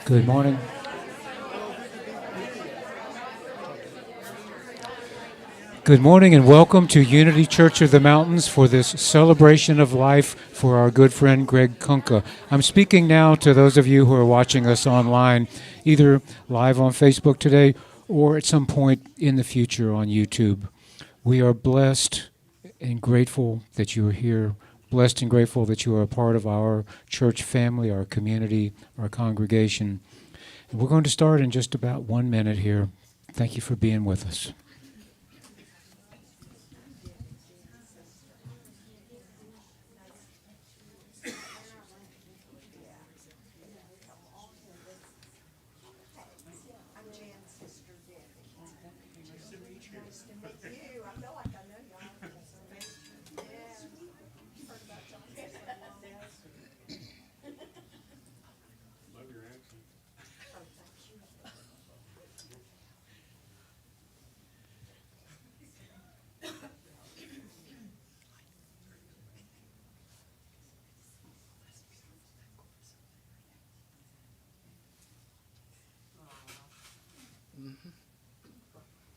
Good morning. Good morning and welcome to Unity Church of the Mountains for this celebration of life for our good friend Greg Kunka. I'm speaking now to those of you who are watching us online, either live on Facebook today or at some point in the future on YouTube. We are blessed and grateful that you are here, blessed and grateful that you are a part of our church family, our community, our congregation. We're going to start in just about 1 minute here. Thank you for being with us.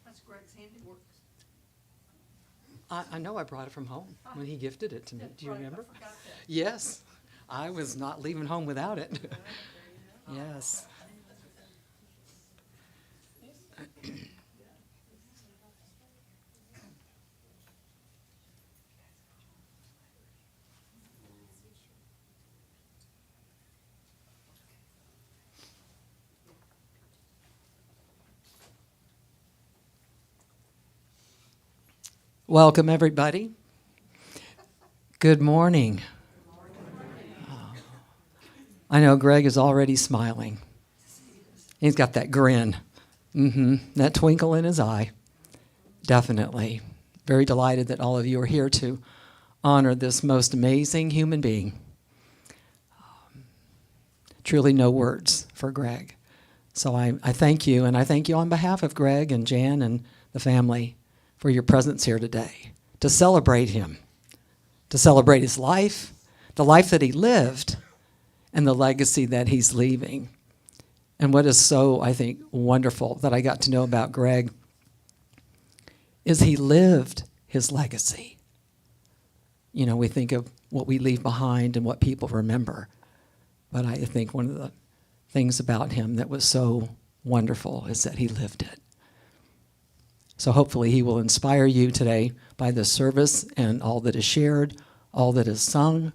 That's Greg's handiwork. I know I brought it from home when he gifted it to me. Do you remember? I forgot that. Yes. I was not leaving home without it. Yes. Welcome, everybody. Good morning. I know Greg is already smiling. He's got that grin. That twinkle in his eye. Definitely. Very delighted that all of you are here to honor this most amazing human being. Truly no words for Greg. So I thank you, and I thank you on behalf of Greg and Jan and the family for your presence here today, to celebrate him, to celebrate his life, the life that he lived, and the legacy that he's leaving. And what is so, I think, wonderful that I got to know about Greg is he lived his legacy. You know, we think of what we leave behind and what people remember, but I think one of the things about him that was so wonderful is that he lived it. So hopefully he will inspire you today by the service and all that is shared, all that is sung,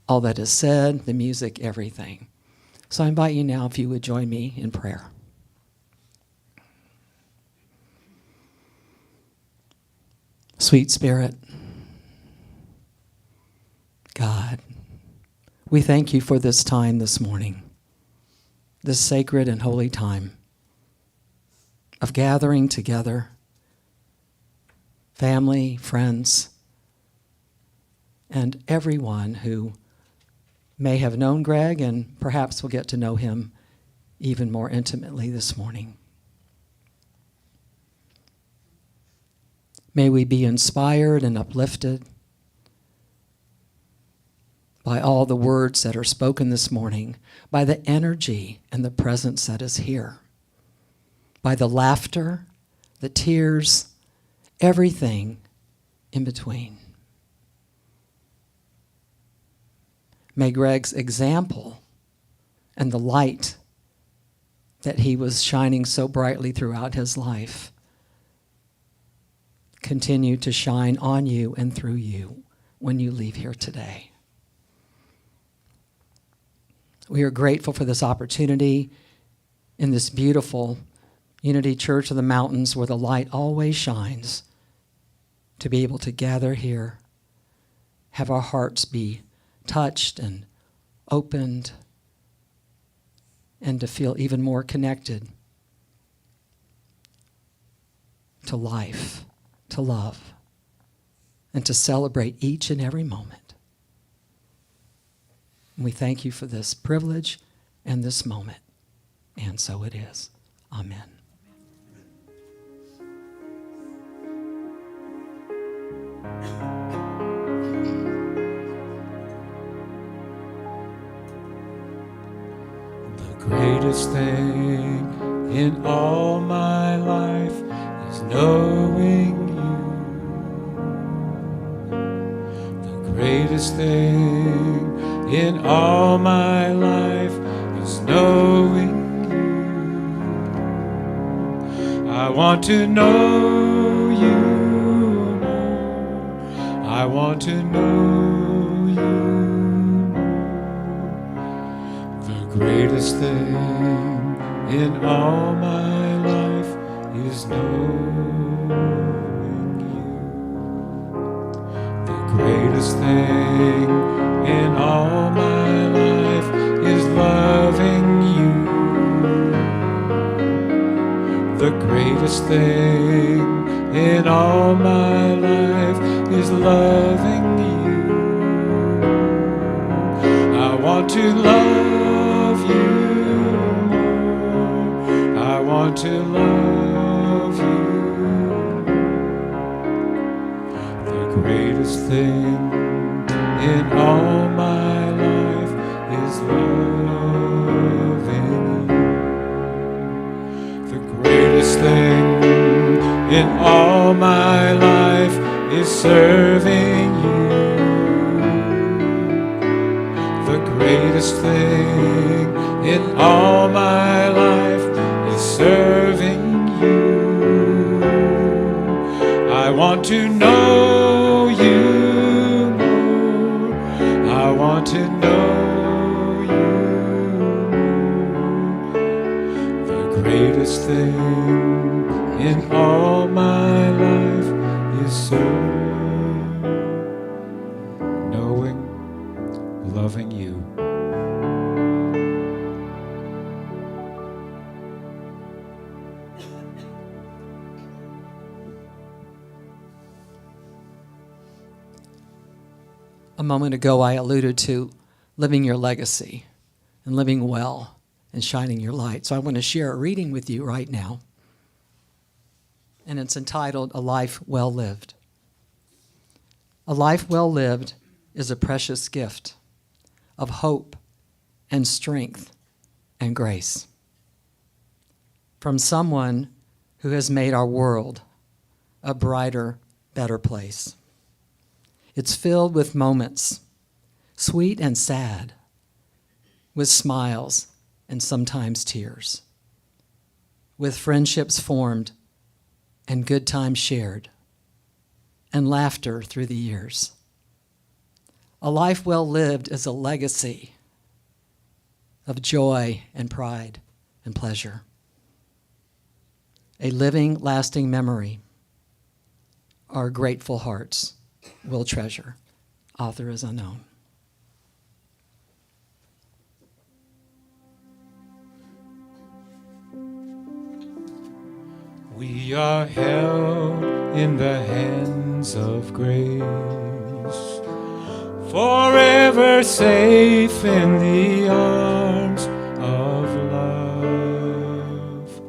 all that is said, the music, everything. So I invite you now if you would join me in prayer. Sweet Spirit, God, we thank you for this time this morning, this sacred and holy time of gathering together, family, friends, and everyone who may have known Greg and perhaps will get to know him even more intimately this morning. May we be inspired and uplifted by all the words that are spoken this morning, by the energy and the presence that is here, by the laughter, the tears, everything in between. May Greg's example and the light that he was shining so brightly throughout his life continue to shine on you and through you when you leave here today. We are grateful for this opportunity in this beautiful Unity Church of the Mountains where the light always shines, to be able to gather here, have our hearts be touched and opened, and to feel even more connected to life, to love, and to celebrate each and every moment. And we thank you for this privilege and this moment, and so it is. Amen. Great greatest thing in all my life is knowing you. The greatest thing in all my life is knowing you. I want to know you more. I want to know you more. The greatest thing in all my life is knowing you. The greatest thing in all my life is loving you. The greatest thing in all my life is loving you. I want to love you more. I want to love you. The greatest thing in all my life is loving you. The greatest thing in all my life is serving you. The greatest thing in all my life is serving you. I want to know you more. I want to know you more. The greatest thing in all my life is serving, knowing, loving you. A moment ago, I alluded to living your legacy and living well and shining your light. So I want to share a reading with you right now. And it's entitled, A Life Well Lived. A life well lived is a precious gift of hope and strength and grace from someone who has made our world a brighter, better place. It's filled with moments, sweet and sad, with smiles and sometimes tears, with friendships formed and good times shared, and laughter through the years. A life well lived is a legacy of joy and pride and pleasure. A living, lasting memory our grateful hearts will treasure. Author is unknown. We are held in the hands of grace, forever safe in the arms of love.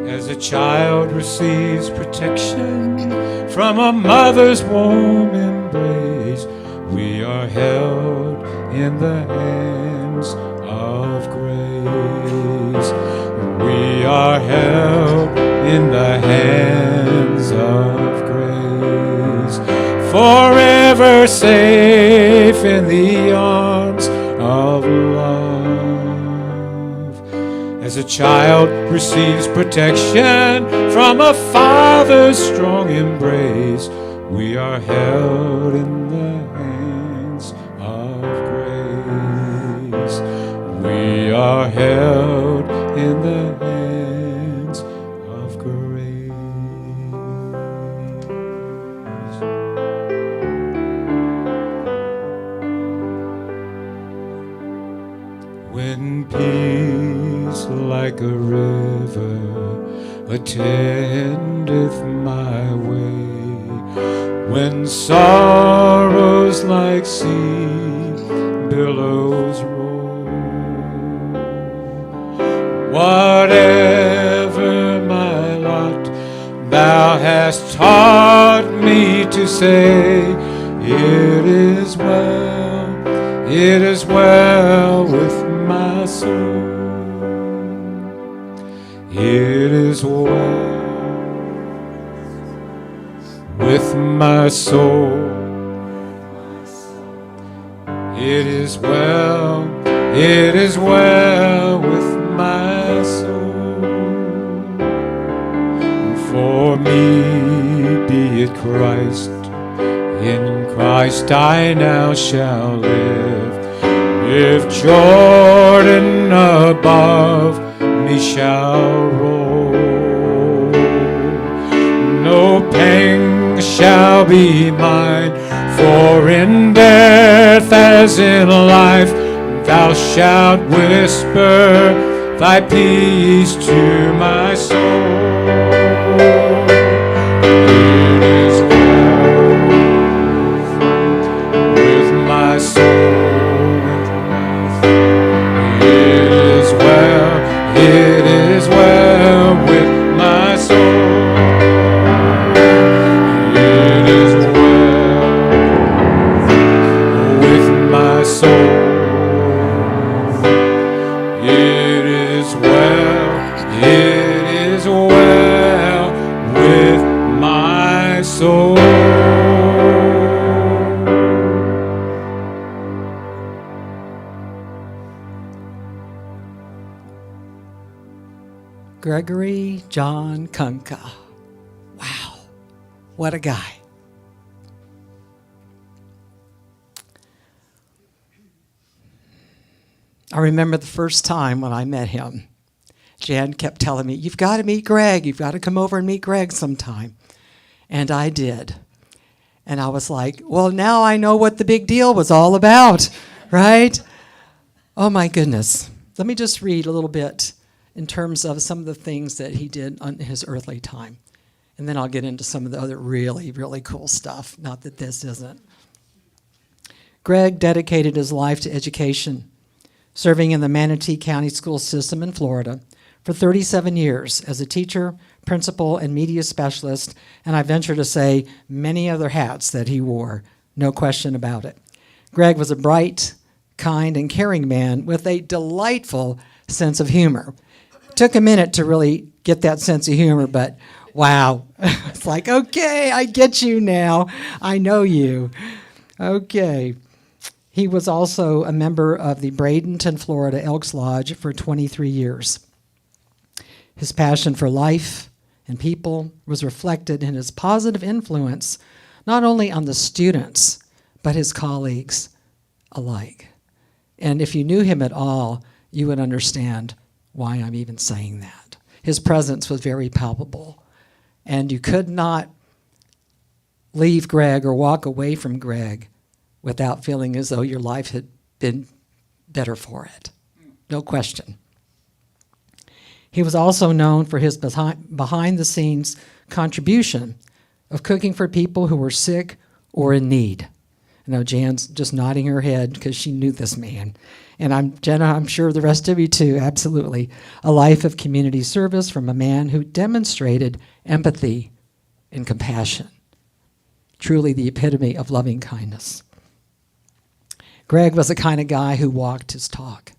As a child receives protection from a mother's warm embrace, we are held in the hands of grace. We are held in the hands of grace, forever safe in the arms of love. As a child receives protection from a father's strong embrace, we are held in the hands of grace. We are held in the hands of grace. When peace like a river attendeth my way, when sorrows like sea billows roll, whatever my lot, thou hast taught me to say, it is well with my soul. It is well with my soul. It is well with my soul. For me be it Christ, in Christ I now shall live. If Jordan above me shall roll, no pang shall be mine, for in death as in life thou shalt whisper thy peace to my soul. It is well with my soul. It is well with my soul. It is well with my soul. It is well with my soul. Gregory John Kunka. Wow, what a guy. I remember the first time when I met him. Jan kept telling me, you've got to meet Greg. You've got to come over and meet Greg sometime. And I did. And I was like, well, now I know what the big deal was all about, right? Oh, my goodness. Let me just read a little bit in terms of some of the things that he did on his earthly time. And then I'll get into some of the other really, really cool stuff. Not that this isn't. Greg dedicated his life to education, serving in the Manatee County school system in Florida for 37 years as a teacher, principal, and media specialist, and I venture to say many other hats that he wore, no question about it. Greg was a bright, kind, and caring man with a delightful sense of humor. Took a minute to really get that sense of humor, but wow. It's like, okay, I get you now. I know you. Okay. He was also a member of the Bradenton, Florida Elks Lodge for 23 years. His passion for life and people was reflected in his positive influence, not only on the students, but his colleagues alike. And if you knew him at all, you would understand why I'm even saying that. His presence was very palpable, and you could not leave Greg or walk away from Greg without feeling as though your life had been better for it. No question. He was also known for his behind-the-scenes contribution of cooking for people who were sick or in need. I know Jan's just nodding her head because she knew this man. And Jenna, I'm sure the rest of you too, absolutely. A life of community service from a man who demonstrated empathy and compassion. Truly the epitome of loving kindness. Greg was the kind of guy who walked his talk.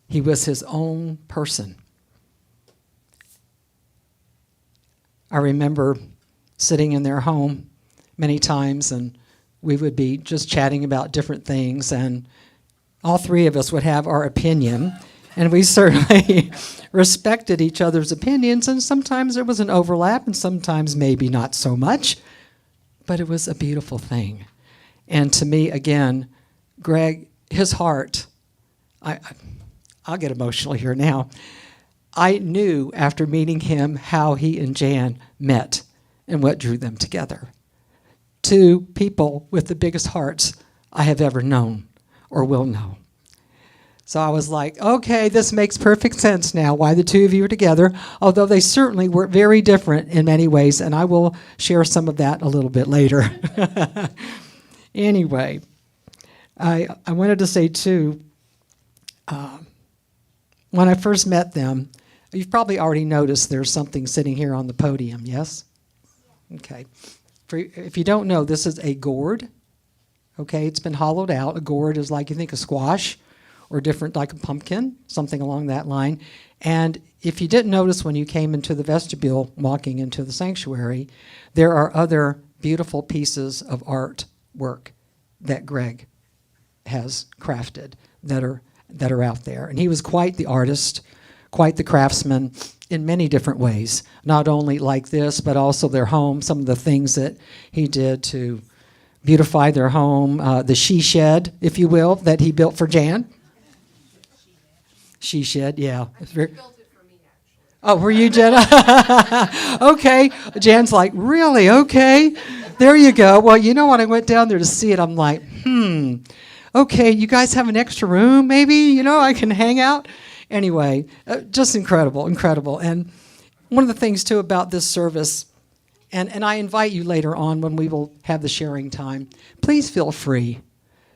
He was his own person. I remember sitting in their home many times, and we would be just chatting about different things, and all three of us would have our opinion, and we certainly respected each other's opinions, and sometimes there was an overlap, and sometimes maybe not so much, but it was a beautiful thing. And to me, again, Greg, his heart, I'll get emotional here now. I knew after meeting him how he and Jan met and what drew them together. Two people with the biggest hearts I have ever known or will know. So I was like, okay, this makes perfect sense now why the two of you are together, although they certainly were very different in many ways, and I will share some of that a little bit later. Anyway, I wanted to say, too, when I first met them, you've probably already noticed there's something sitting here on the podium, yes? Okay. If you don't know, this is a gourd. Okay, it's been hollowed out. A gourd is like you think a squash or different, like a pumpkin, something along that line. And if you didn't notice when you came into the vestibule, walking into the sanctuary, there are other beautiful pieces of artwork that Greg has crafted that are out there. And he was quite the artist, quite the craftsman in many different ways. Not only like this, but also their home, some of the things that he did to beautify their home, the she shed, if you will, that he built for Jan. She shed, yeah. He built it for me, actually. Oh, were you, Jen? Okay. Jan's like, really? Okay. There you go. Well, you know, when I went down there to see it, I'm like, okay, you guys have an extra room, maybe? You know, I can hang out? Anyway, just incredible, incredible. And one of the things, too, about this service, and I invite you later on when we will have the sharing time, please feel free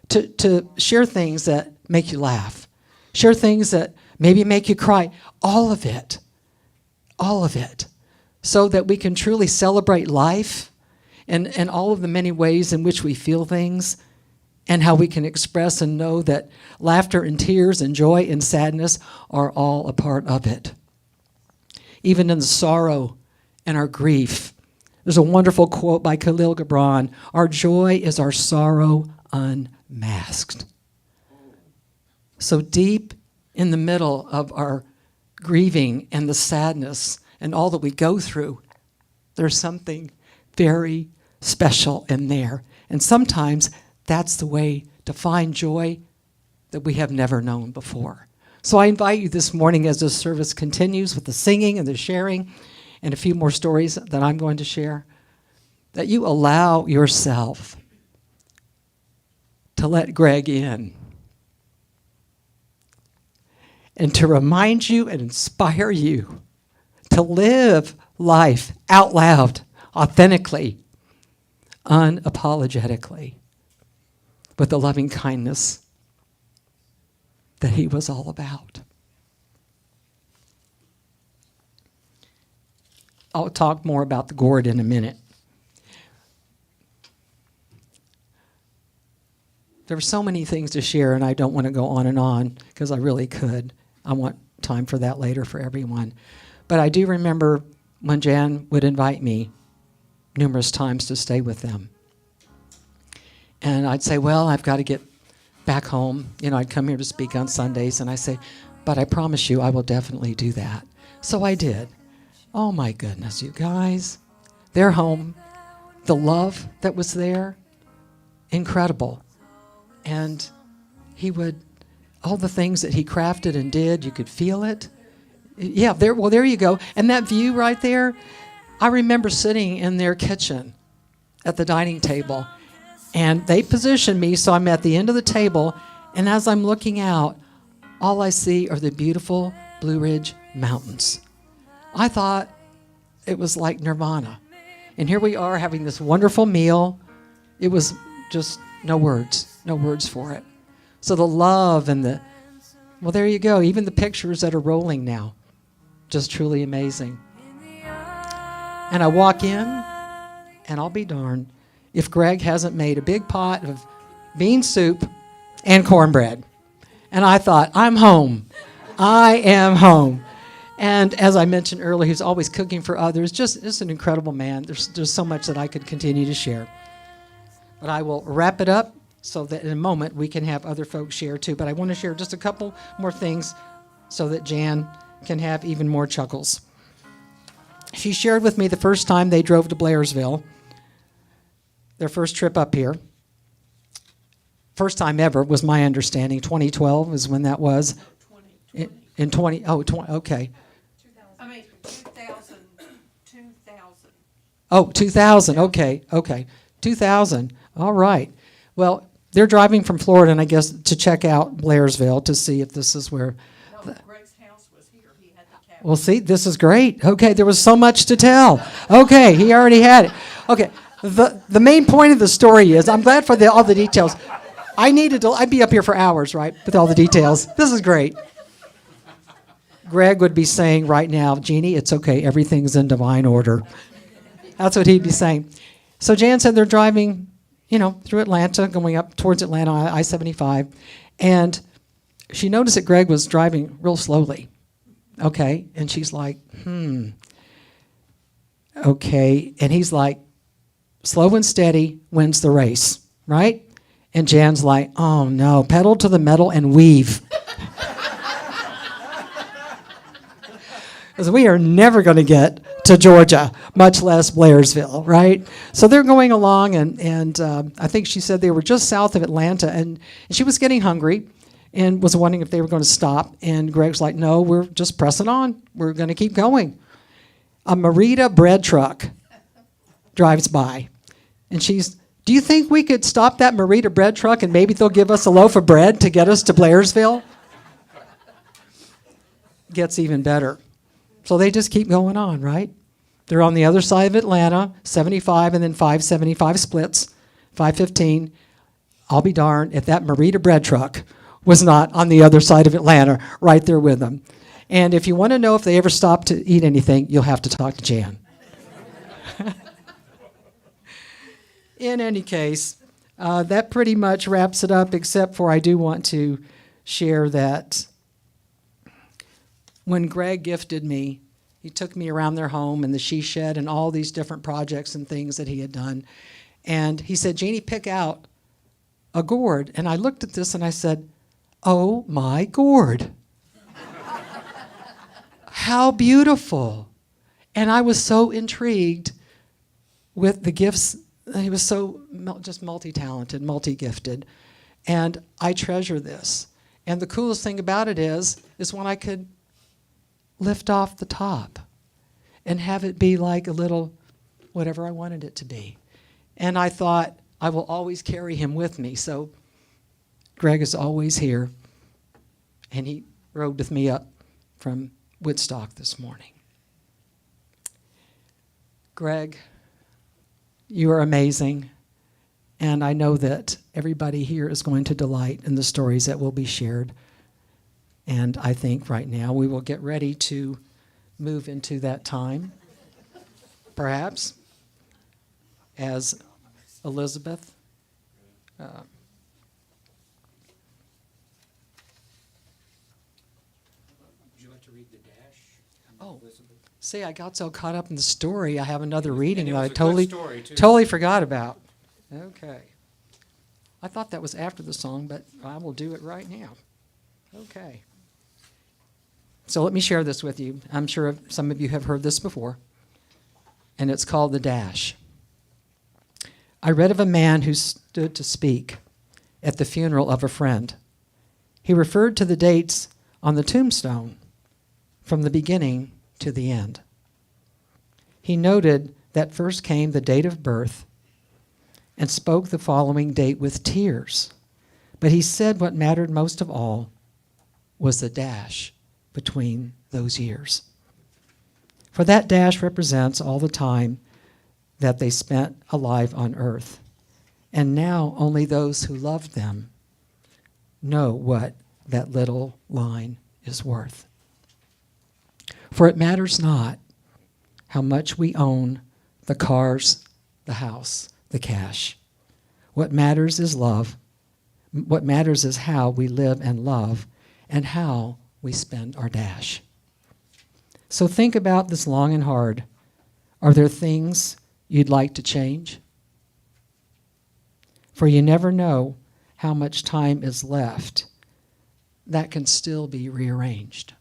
to share things that make you laugh. Share things that maybe make you cry. All of it, so that we can truly celebrate life and all of the many ways in which we feel things and how we can express and know that laughter and tears and joy and sadness are all a part of it. Even in the sorrow and our grief. There's a wonderful quote by Khalil Gibran, "Our joy is our sorrow unmasked." So deep in the middle of our grieving and the sadness and all that we go through, there's something very special in there. And sometimes that's the way to find joy that we have never known before. So I invite you this morning, as this service continues with the singing and the sharing and a few more stories that I'm going to share, that you allow yourself to let Greg in and to remind you and inspire you to live life out loud, authentically, unapologetically, with the loving kindness that he was all about. I'll talk more about the gourd in a minute. There are so many things to share, and I don't want to go on and on because I really could. I want time for that later for everyone. But I do remember when Jan would invite me numerous times to stay with them. And I'd say, well, I've got to get back home. You know, I'd come here to speak on Sundays, and I say, but I promise you I will definitely do that. So I did. Oh, my goodness, you guys. Their home, the love that was there, incredible. And he would, all the things that he crafted and did, you could feel it. Yeah, there you go. And that view right there, I remember sitting in their kitchen at the dining table, and they positioned me so I'm at the end of the table, and as I'm looking out, all I see are the beautiful Blue Ridge Mountains. I thought it was like nirvana. And here we are having this wonderful meal. It was just no words for it. So the love and well, there you go. Even the pictures that are rolling now, just truly amazing. And I walk in, and I'll be darned if Greg hasn't made a big pot of bean soup and cornbread. And I thought, I'm home. I am home. And as I mentioned earlier, he's always cooking for others. Just an incredible man. There's so much that I could continue to share. But I will wrap it up so that in a moment we can have other folks share too. But I want to share just a couple more things so that Jan can have even more chuckles. She shared with me the first time they drove to Blairsville, their first trip up here. First time ever was my understanding. 2012 is when that was. 20. Okay. 2000. Oh, 2000. Okay. 2000. All right. Well, they're driving from Florida, and I guess to check out Blairsville to see if this is where. No, Greg's house was here. He had the cabin. Well, see, this is great. Okay, there was so much to tell. Okay, he already had it. Okay, the main point of the story is, I'm glad for all the details. I'd be up here for hours, right, with all the details. This is great. Greg would be saying right now, Jeannie, it's okay, everything's in divine order. That's what he'd be saying. So Jan said they're driving, through Atlanta, going up towards Atlanta, I-75, and she noticed that Greg was driving real slowly. Okay, and she's like, okay. And he's like, slow and steady wins the race, right? And Jan's like, oh no, pedal to the metal and weave. Because we are never going to get to Georgia, much less Blairsville, right? So they're going along, and I think she said they were just south of Atlanta, and she was getting hungry and was wondering if they were going to stop. And Greg's like, no, we're just pressing on. We're going to keep going. A Merita bread truck drives by, and she's, do you think we could stop that Merita bread truck and maybe they'll give us a loaf of bread to get us to Blairsville? Gets even better. So they just keep going on, right? They're on the other side of Atlanta, 75 and then 575 splits, 515. I'll be darned if that Merita bread truck was not on the other side of Atlanta, right there with them. And if you want to know if they ever stop to eat anything, you'll have to talk to Jan. In any case, that pretty much wraps it up, except for I do want to share that when Greg gifted me, he took me around their home and the she shed and all these different projects and things that he had done. And he said, Jeannie, pick out a gourd. And I looked at this and I said, oh my gourd. How beautiful. And I was so intrigued with the gifts. He was so just multi-talented, multi-gifted. And I treasure this. And the coolest thing about it is when I could lift off the top and have it be like a little whatever I wanted it to be. And I thought, I will always carry him with me. So Greg is always here. And he rode with me up from Woodstock this morning. Greg, you are amazing. And I know that everybody here is going to delight in the stories that will be shared. And I think right now we will get ready to move into that time, perhaps, as Elizabeth. Would you like to read the dash? Oh, see, I got so caught up in the story, I have another reading that I story, totally forgot about. Okay. I thought that was after the song, but I will do it right now. Okay. So let me share this with you. I'm sure some of you have heard this before. And it's called The Dash. I read of a man who stood to speak at the funeral of a friend. He referred to the dates on the tombstone from the beginning to the end. He noted that first came the date of birth and spoke the following date with tears. But he said what mattered most of all was the dash between those years. For that dash represents all the time that they spent alive on earth. And now only those who loved them know what that little line is worth. For it matters not how much we own, the cars, the house, the cash. What matters is love. What matters is how we live and love and how we spend our dash. So think about this long and hard. Are there things you'd like to change? For you never know how much time is left that can still be rearranged.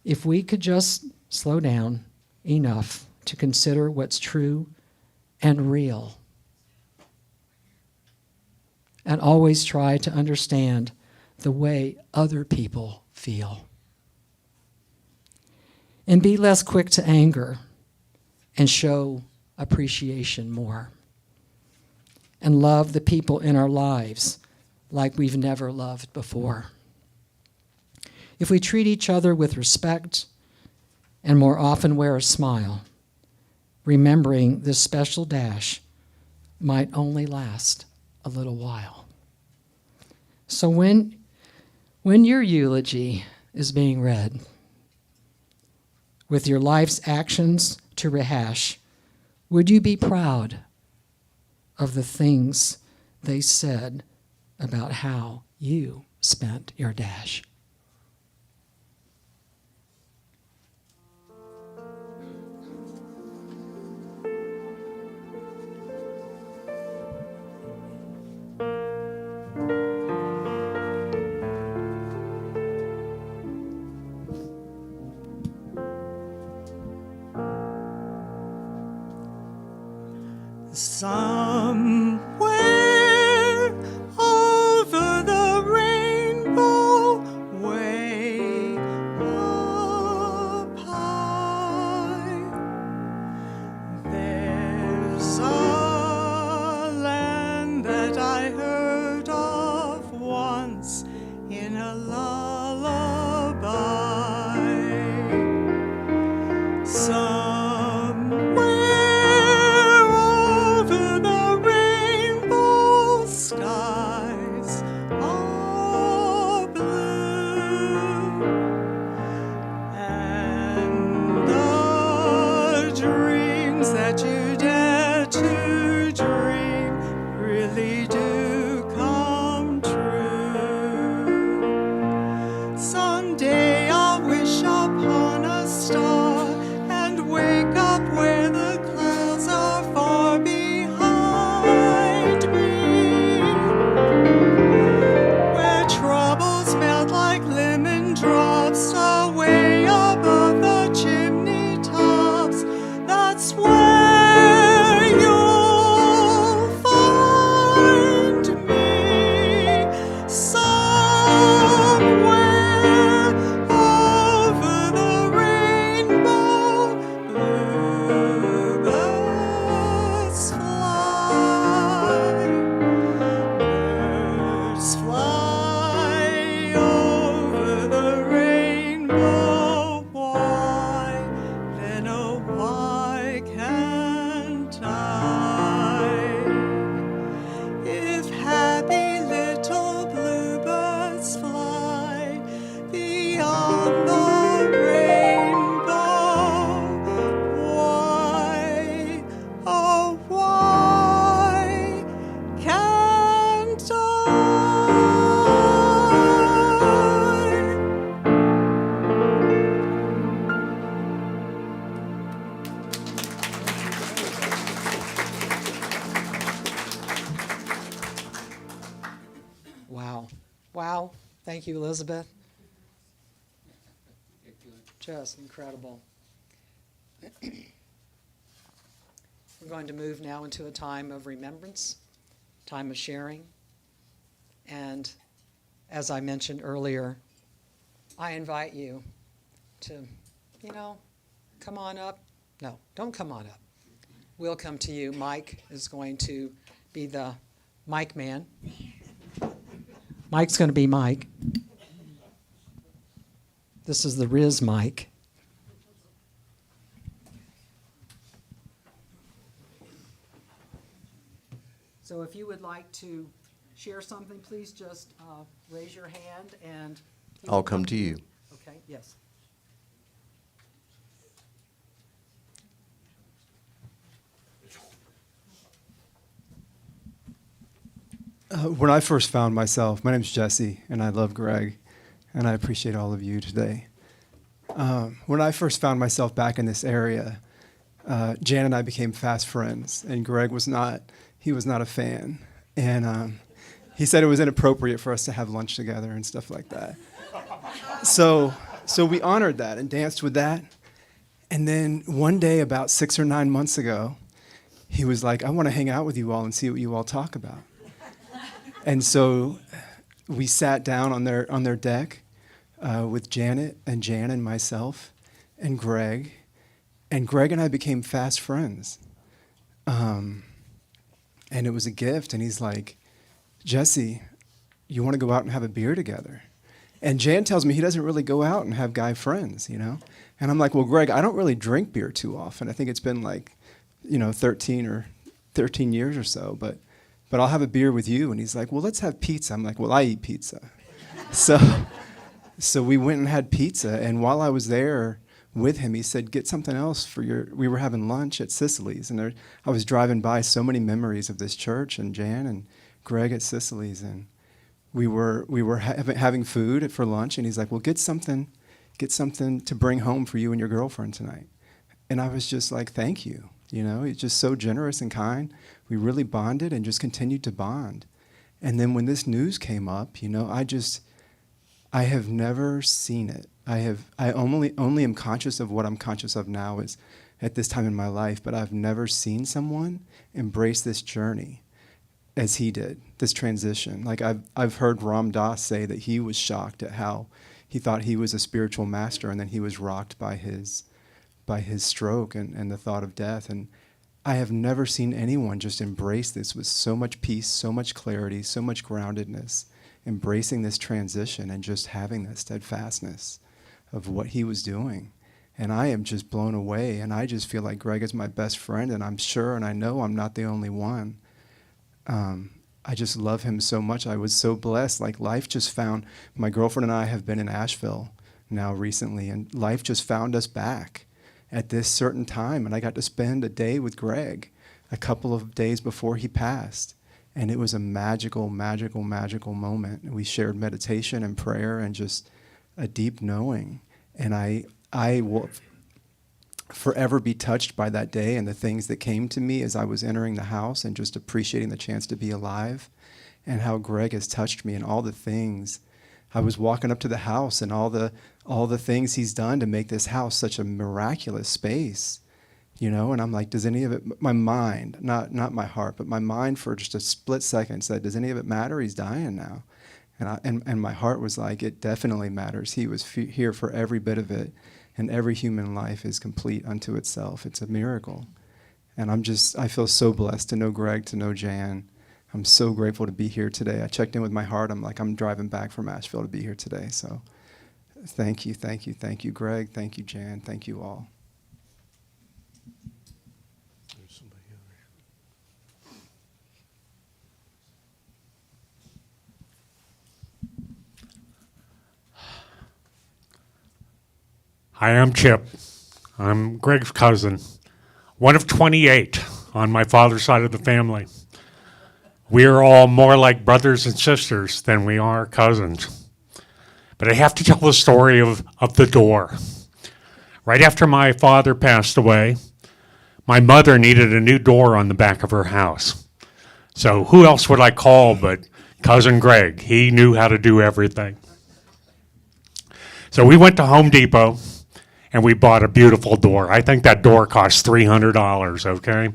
If we could just slow down enough to consider what's true and real, and always try to understand the way other people feel. And be less quick to anger and show appreciation more. And love the people in our lives like we've never loved before. If we treat each other with respect and more often wear a smile, remembering this special dash might only last a little while. So when your eulogy is being read, with your life's actions to rehash, would you be proud of the things they said about how you spent your dash. Somewhere over the rainbow, way up high, there's a land that I heard of once in a lullaby. Skies are blue, and the dreams that you dare to dream really do come true. Someday I'll wish upon a star and wake up where the clouds are far behind me, where troubles melt like lemon drops away above the chimney tops. That's where you'll find me, somewhere over the rainbow. Bluebirds fly, birds fly over the rainbow. Why, then oh why can't I? If happy little bluebirds fly beyond the rainbow, why, oh why can't I? Wow. Wow. Thank you, Elizabeth. Just incredible. We're going to move now into a time of remembrance, time of sharing. And as I mentioned earlier, I invite you to, come on up. No, don't come on up. We'll come to you. Mike is going to be the mic man. Mike's going to be Mike. This is the Riz mic. So if you would like to share something, please just raise your hand and... I'll come to you. Okay, yes. When I first found myself, my name's Jesse, and I love Greg, and I appreciate all of you today. When I first found myself back in this area, Jan and I became fast friends, and Greg was not a fan. And he said it was inappropriate for us to have lunch together and stuff like that. So we honored that and danced with that. And then one day, about 6 or 9 months ago, he was like, I want to hang out with you all and see what you all talk about. And so we sat down on their deck with Janet and Jan and myself and Greg and I became fast friends. And it was a gift. And he's like, Jesse, you want to go out and have a beer together? And Jan tells me he doesn't really go out and have guy friends, And I'm like, well, Greg, I don't really drink beer too often. I think it's been 13 years or so, but I'll have a beer with you. And he's like, well, let's have pizza. I'm like, well, I eat pizza. So we went and had pizza. And while I was there with him, he said, get something else we were having lunch at Sicily's. And I was driving by so many memories of this church and Jan and Greg at Sicily's. we were having food for lunch, and he's like, well, get something to bring home for you and your girlfriend tonight. And I was just like, thank you. He's just so generous and kind. We really bonded and just continued to bond. And then when this news came up, I have never seen it. I only am conscious of what I'm conscious of now is at this time in my life, but I've never seen someone embrace this journey as he did, this transition. Like I've heard Ram Dass say that he was shocked at how he thought he was a spiritual master, and then he was rocked by his stroke and the thought of death. And I have never seen anyone just embrace this with so much peace, so much clarity, so much groundedness, embracing this transition and just having that steadfastness of what he was doing. And I am just blown away, and I just feel like Greg is my best friend, and I'm sure and I know I'm not the only one. I just love him so much. I was so blessed. Like life just found, my girlfriend and I have been in Asheville now recently, and life just found us back at this certain time. And I got to spend a day with Greg a couple of days before he passed. And it was a magical, magical, magical moment. We shared meditation and prayer and just a deep knowing. And I will forever be touched by that day and the things that came to me as I was entering the house and just appreciating the chance to be alive, and how Greg has touched me and all the things. I was walking up to the house and all the things he's done to make this house such a miraculous space, and I'm like, does any of it, my mind, not my heart, but my mind for just a split second said, does any of it matter? He's dying now. And my heart was like, it definitely matters. He was here for every bit of it. And every human life is complete unto itself. It's a miracle. And I feel so blessed to know Greg, to know Jan. I'm so grateful to be here today. I checked in with my heart. I'm like, I'm driving back from Asheville to be here today. So thank you, Greg. Thank you, Jan. Thank you all. Hi, I'm Chip. I'm Greg's cousin, one of 28 on my father's side of the family. We are all more like brothers and sisters than we are cousins. But I have to tell the story of the door. Right after my father passed away, my mother needed a new door on the back of her house. So who else would I call but cousin Greg? He knew how to do everything. So we went to Home Depot, and we bought a beautiful door. I think that door cost $300, okay?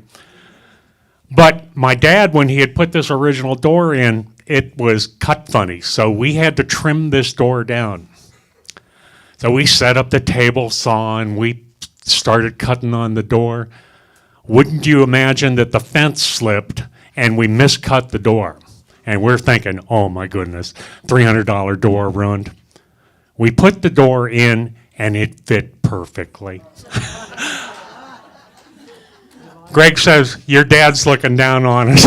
But my dad, when he had put this original door in, it was cut funny, so we had to trim this door down. So we set up the table saw, and we started cutting on the door. Wouldn't you imagine that the fence slipped, and we miscut the door? And we're thinking, oh my goodness, $300 door ruined. We put the door in, and it fit perfectly. Greg says, your dad's looking down on us.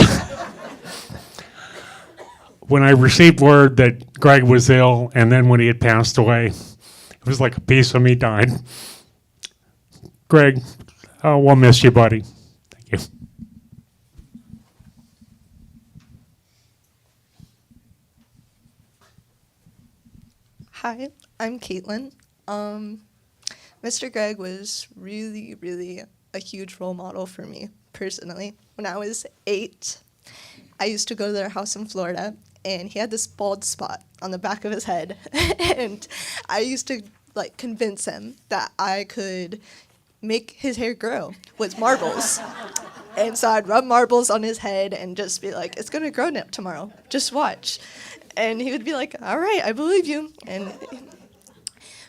When I received word that Greg was ill, and then when he had passed away, it was like a piece of me died. Greg, we'll miss you, buddy. Thank you. Hi, I'm Caitlin. Mr. Greg was really, really a huge role model for me personally. When I was 8, I used to go to their house in Florida, and he had this bald spot on the back of his head. And I used to convince him that I could make his hair grow with marbles. And so I'd rub marbles on his head and just be like, it's gonna grow tomorrow, just watch. And he would be like, all right, I believe you. And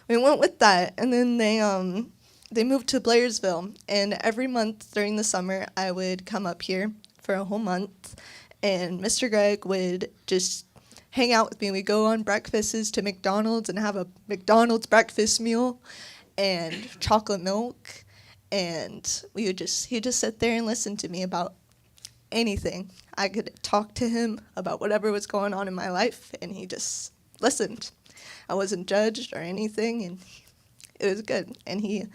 we went with that, and then they moved to Blairsville, and every month during the summer, I would come up here for a whole month, and Mr. Greg would just hang out with me. We'd go on breakfasts to McDonald's and have a McDonald's breakfast meal and chocolate milk, and he'd just sit there and listen to me about anything. I could talk to him about whatever was going on in my life, and he just listened. I wasn't judged or anything, and it was good. And he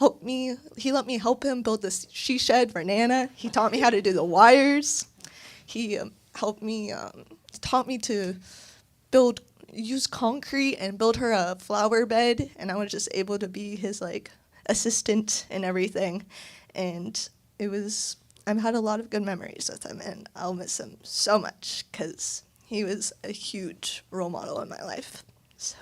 let me help him build the she shed for Nana. He taught me how to do the wires. He taught me to use concrete and build her a flower bed, and I was just able to be his like assistant and everything. And I've had a lot of good memories with him, and I'll miss him so much because he was a huge role model in my life. So.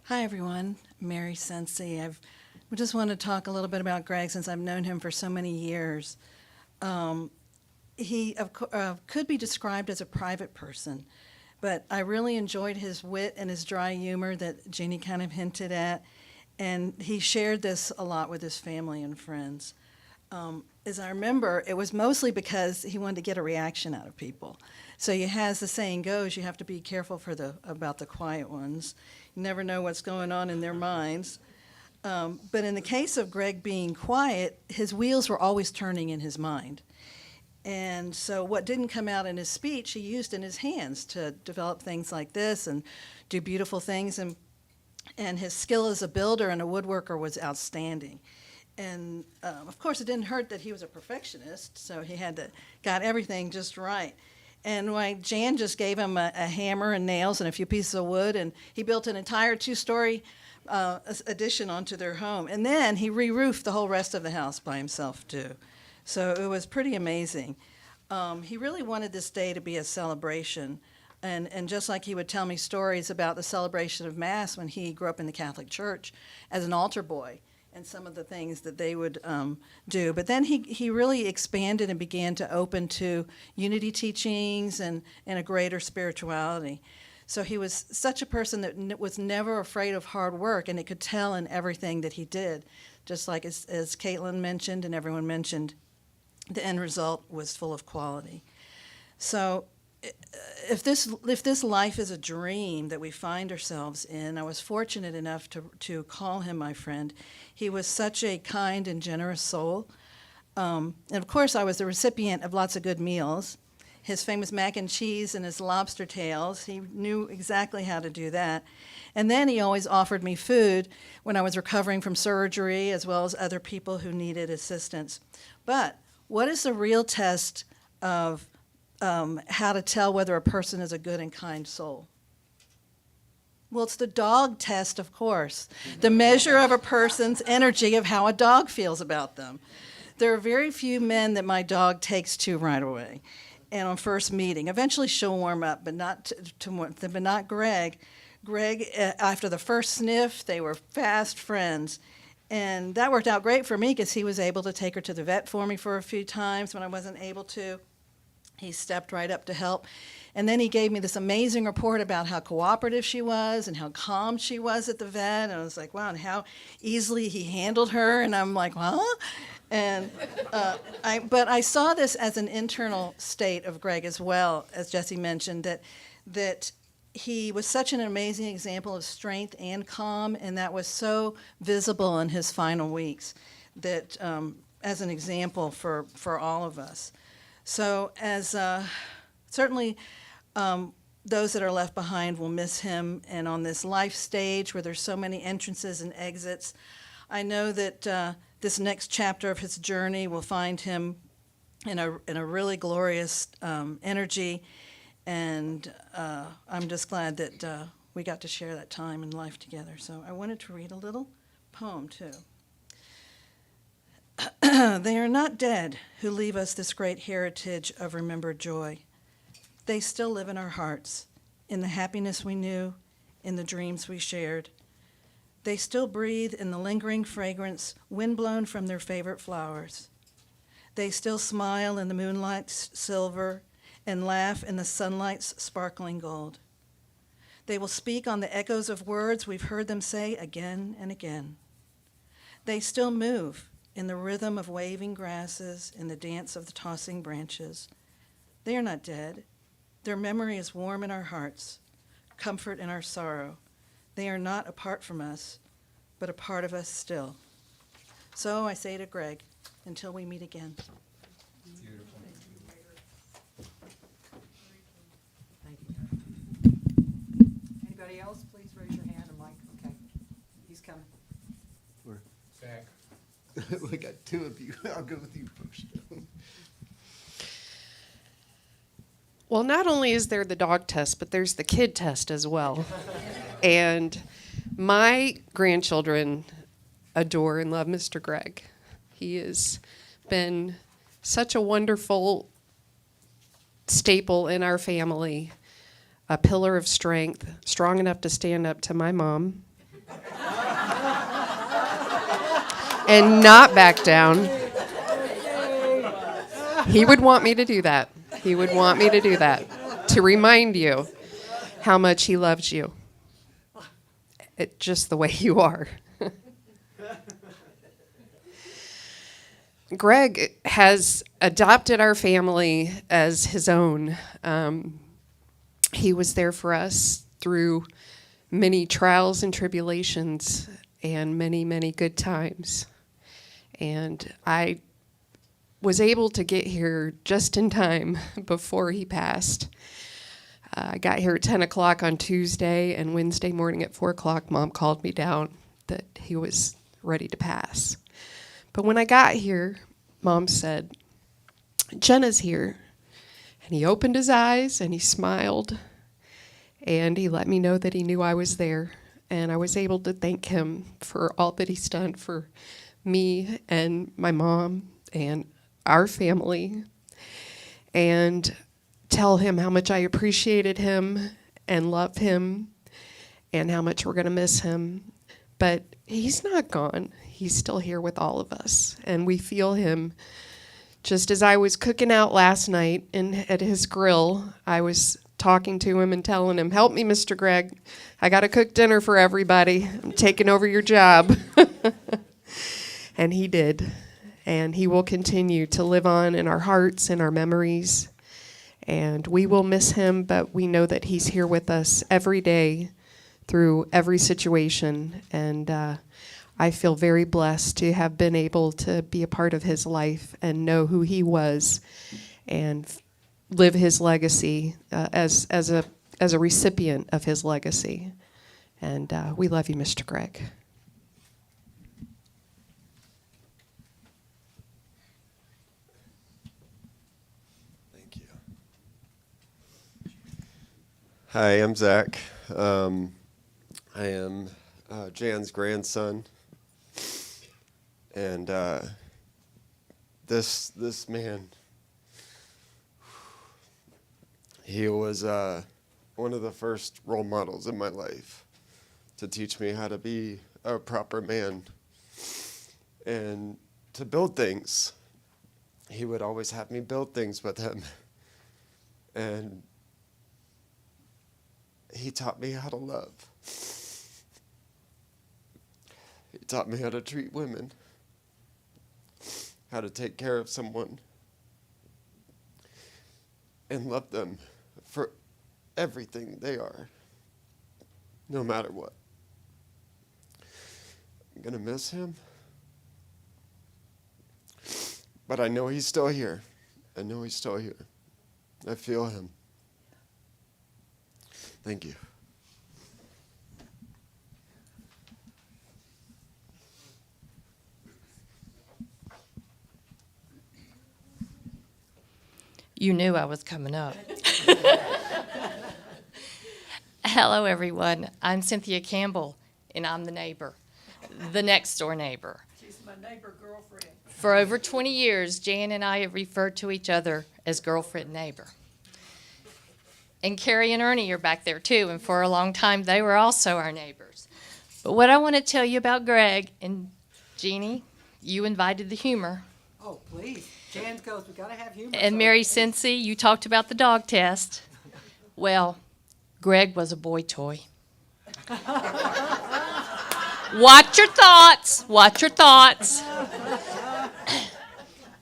Hi, everyone. Mary Sensi. I just want to talk a little bit about Greg since I've known him for so many years. He could be described as a private person, but I really enjoyed his wit and his dry humor that Jeannie kind of hinted at, and he shared this a lot with his family and friends. As I remember, it was mostly because he wanted to get a reaction out of people. So as the saying goes, you have to be careful about the quiet ones. You never know what's going on in their minds. But in the case of Greg being quiet, his wheels were always turning in his mind. And so what didn't come out in his speech, he used in his hands to develop things like this and do beautiful things. And his skill as a builder and a woodworker was outstanding. And of course, it didn't hurt that he was a perfectionist, so he got everything just right. And Jan just gave him a hammer and nails and a few pieces of wood, and he built an entire 2-story addition onto their home. And then he re-roofed the whole rest of the house by himself, too. So it was pretty amazing. He really wanted this day to be a celebration. And just like he would tell me stories about the celebration of Mass when he grew up in the Catholic Church as an altar boy, and some of the things that they would do. But then he really expanded and began to open to unity teachings and a greater spirituality. So he was such a person that was never afraid of hard work, and it could tell in everything that he did. Just like as Caitlin mentioned and everyone mentioned, the end result was full of quality. So if this life is a dream that we find ourselves in, I was fortunate enough to call him my friend. He was such a kind and generous soul. And of course, I was the recipient of lots of good meals. His famous mac and cheese and his lobster tails, he knew exactly how to do that. And then he always offered me food when I was recovering from surgery, as well as other people who needed assistance. But what is the real test of how to tell whether a person is a good and kind soul? Well, it's the dog test, of course. The measure of a person's energy of how a dog feels about them. There are very few men that my dog takes to right away and on first meeting. Eventually she'll warm up, but not but not Greg. Greg, after the first sniff, they were fast friends. And that worked out great for me because he was able to take her to the vet for me for a few times when I wasn't able to. He stepped right up to help. And then he gave me this amazing report about how cooperative she was and how calm she was at the vet. And I was like, wow, and how easily he handled her. And I'm like, huh? And but I saw this as an internal state of Greg as well, as Jesse mentioned, that he was such an amazing example of strength and calm, and that was so visible in his final weeks, that as an example for all of us. So as certainly those that are left behind will miss him, and on this life stage where there's so many entrances and exits, I know that this next chapter of his journey will find him in a really glorious energy, and I'm just glad that we got to share that time in life together. So I wanted to read a little poem too. They are not dead who leave us this great heritage of remembered joy. They still live in our hearts, in the happiness we knew, in the dreams we shared. They still breathe in the lingering fragrance windblown from their favorite flowers. They still smile in the moonlight's silver and laugh in the sunlight's sparkling gold. They will speak on the echoes of words we've heard them say again and again. They still move in the rhythm of waving grasses, in the dance of the tossing branches. They are not dead. Their memory is warm in our hearts, comfort in our sorrow. They are not apart from us, but a part of us still. So I say to Greg, until we meet again. Thank you. Anybody else, please raise your hand. And Mike, okay, he's coming. Zach. We got two of you. I'll go with you first. Well, not only is there the dog test, but there's the kid test as well. And my grandchildren adore and love Mr. Greg. He has been such a wonderful staple in our family, a pillar of strength, strong enough to stand up to my mom and not back down. He would want me to do that. He would want me to do that, to remind you how much he loves you. Just the way you are. Greg has adopted our family as his own. He was there for us through many trials and tribulations and many, many good times. And I was able to get here just in time before he passed. I got here at 10 o'clock on Tuesday, and Wednesday morning at 4 o'clock, Mom called me down that he was ready to pass. But when I got here, Mom said, Jenna's here. And he opened his eyes, and he smiled, and he let me know that he knew I was there. And I was able to thank him for all that he's done for me and my mom and our family, and tell him how much I appreciated him and love him and how much we're going to miss him. But he's not gone. He's still here with all of us, and we feel him. Just as I was cooking out last night at his grill, I was talking to him and telling him, help me, Mr. Greg. I got to cook dinner for everybody. I'm taking over your job. And he did. And he will continue to live on in our hearts and our memories. And we will miss him, but we know that he's here with us every day through every situation. And I feel very blessed to have been able to be a part of his life and know who he was and live his legacy as a recipient of his legacy. And we love you, Mr. Greg. Hi, I'm Zach. I am Jan's grandson, and this man, he was one of the first role models in my life to teach me how to be a proper man and to build things. He would always have me build things with him, and he taught me how to love. He taught me how to treat women, how to take care of someone, and love them for everything they are, no matter what. I'm going to miss him, but I know he's still here. I know he's still here. I feel him. Thank you. You knew I was coming up. Hello, everyone. I'm Cynthia Campbell, and I'm the neighbor, the next door neighbor. She's my neighbor girlfriend. For over 20 years, Jan and I have referred to each other as girlfriend neighbor. And Carrie and Ernie are back there too, and for a long time they were also our neighbors. But what I want to tell you about Greg, and Jeannie, you invited the humor. Oh, please. Jan goes, we got to have humor. And Mary Cincy, you talked about the dog test. Well, Greg was a boy toy. Watch your thoughts. Watch your thoughts.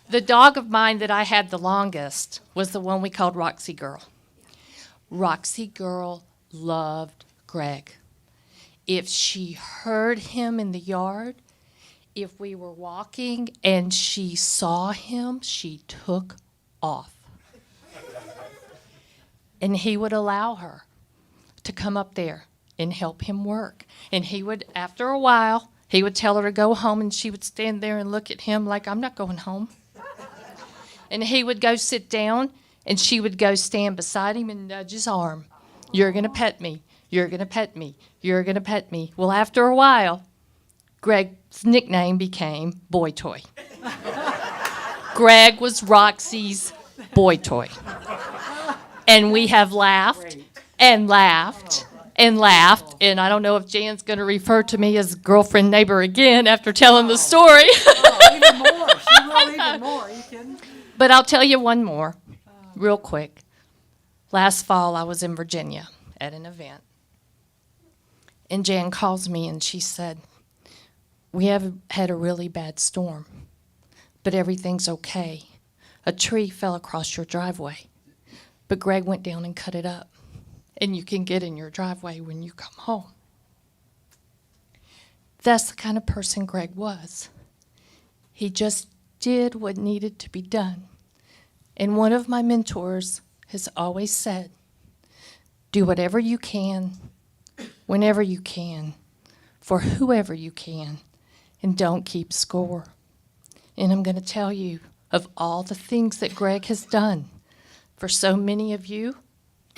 The dog of mine that I had the longest was the one we called Roxy Girl. Roxy Girl loved Greg. If she heard him in the yard, if we were walking and she saw him, she took off. And he would allow her to come up there and help him work. And he would, after a while, he would tell her to go home, and she would stand there and look at him like, I'm not going home. And he would go sit down, and she would go stand beside him and nudge his arm. You're going to pet me. You're going to pet me. You're going to pet me. Well, after a while, Greg's nickname became Boy Toy. Greg was Roxy's boy toy. And we have laughed and laughed and laughed. And I don't know if Jan's going to refer to me as girlfriend neighbor again after telling the story. Even more. She will even more. You kidding? But I'll tell you one more, real quick. Last fall, I was in Virginia at an event. And Jan calls me and she said, we have had a really bad storm, but everything's okay. A tree fell across your driveway, but Greg went down and cut it up. And you can get in your driveway when you come home. That's the kind of person Greg was. He just did what needed to be done. And one of my mentors has always said, do whatever you can, whenever you can, for whoever you can, and don't keep score. And I'm going to tell you, of all the things that Greg has done for so many of you,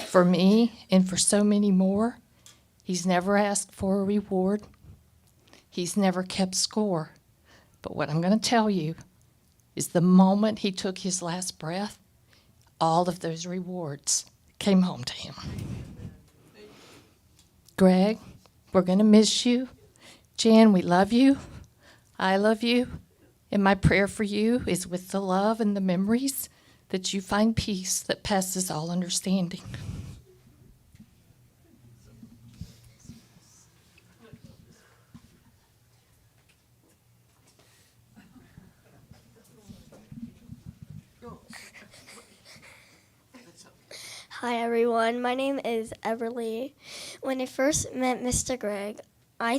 for me, and for so many more, he's never asked for a reward. He's never kept score. But what I'm going to tell you is the moment he took his last breath, all of those rewards came home to him. Greg, we're going to miss you. Jan, we love you. I love you. And my prayer for you is with the love and the memories that you find peace that passes all understanding. Hi everyone, my name is Everly. When I first met Mr. Greg, I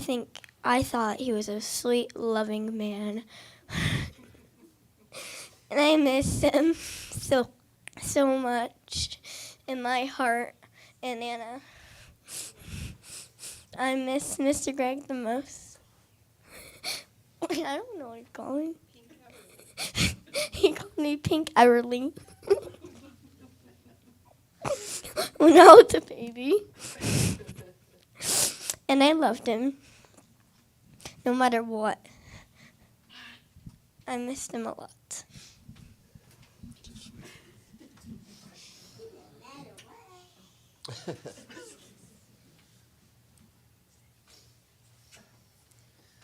thought he was a sweet, loving man. And I miss him so much in my heart and Anna. I miss Mr. Greg the most. Wait, I don't know what he called me. He called me Pink Everly. When I was a baby. And I loved him. No matter what. I missed him a lot.